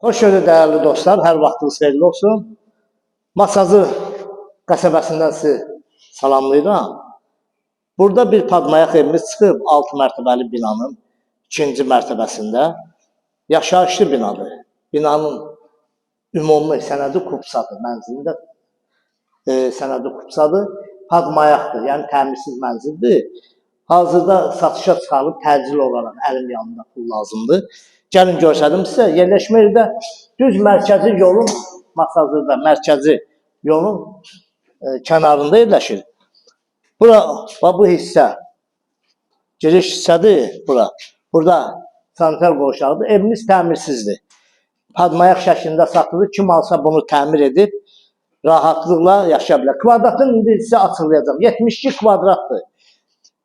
Xoş gördük dəyərli dostlar, hər vaxtınız xeyirli olsun. Masazı qəsəbəsindən sizi salamlayıram. Burada bir padmayaq evimiz çıxıb 6 mərtəbəli binanın 2-ci mərtəbəsində. Yaşayışlı binadır. Binanın ümumi sənədi kupsadır, mənzilində sənədi kupsadır. Padmayaqdır, yəni təmirsiz mənzildir. Hazırda satışa çıxarılıb təcil olaraq əlim yanında pul lazımdır. Gəlin görsədim sizə, yerləşmə yerdə düz mərkəzi yolun, masazında mərkəzi yolun kənarında yerləşir. Bura, bu hissə, giriş hissədir bura. Burada sanitar qovşağıdır. Evimiz təmirsizdir. Padmayaq şəklində satılır. Kim alsa bunu təmir edib, rahatlıqla yaşaya bilər. Kvadratın indi sizə açıqlayacağım. 72 kvadratdır.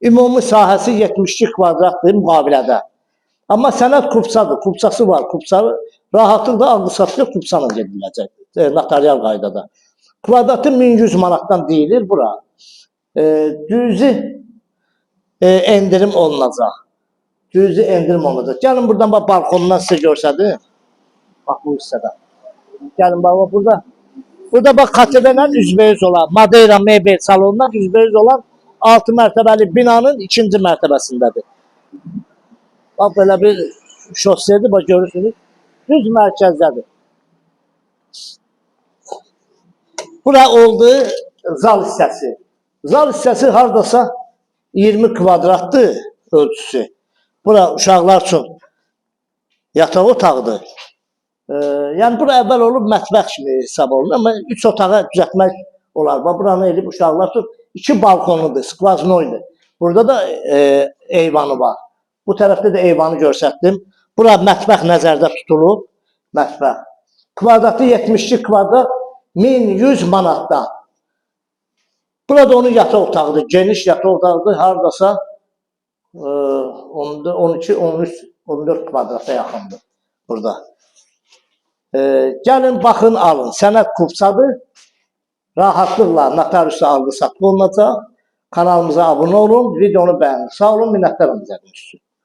Ümumi sahəsi 72 kvadratdır müqavilədə. Amma sənəd kupsadır, kupsası var. Kupsası rahatlıqla alqı-satqı kupsana gediləcək, notarial qaydada. Kvadratı 1100 manatdan deyilir bura. Cüzi endirim olunacaq. Cüzi endirim olunacaq. Gəlin buradan balkondan sizə görsədim. Bax bu hissədə. Gəlin bax burada. Burada bax KTV-dən üzbəüz olan, Madeira mebel salonundan üzbəüz olan 6 mərtəbəli binanın 2-ci mərtəbəsindədir. Bax belə bir şosedir, bax görürsünüz. Düz mərkəzdədir. Bura oldu zal hissəsi. Zal hissəsi hardasa 20 kvadratdır ölçüsü. Bura uşaqlar üçün yataq otağıdır. Yəni bura əvvəl olub mətbəx kimi hesab olunur, amma 3 otağa düzəltmək olar. Bax buranı elib uşaqlar üçün 2 balkonudur, skvaznoydur. Burada da eyvanı var. Bu tərəfdə də eyvanı görsətdim. Bura mətbəx nəzərdə tutulub. Mətbəx. Kvadratı 72 kvadrat 1100 manatdan. Burada onun yataq otağıdır. Geniş yataq otağıdır. Hardasa 12, 13, 14 kvadrata yaxındır burada. Gəlin, baxın, alın. Sənəd kupsadır. Rahatlıqla notariusla alqı-satqı olunacaq. Kanalımıza abunə olun. Videonu bəyənin. Sağ olun, minnətdaram izlədiyiniz üçün.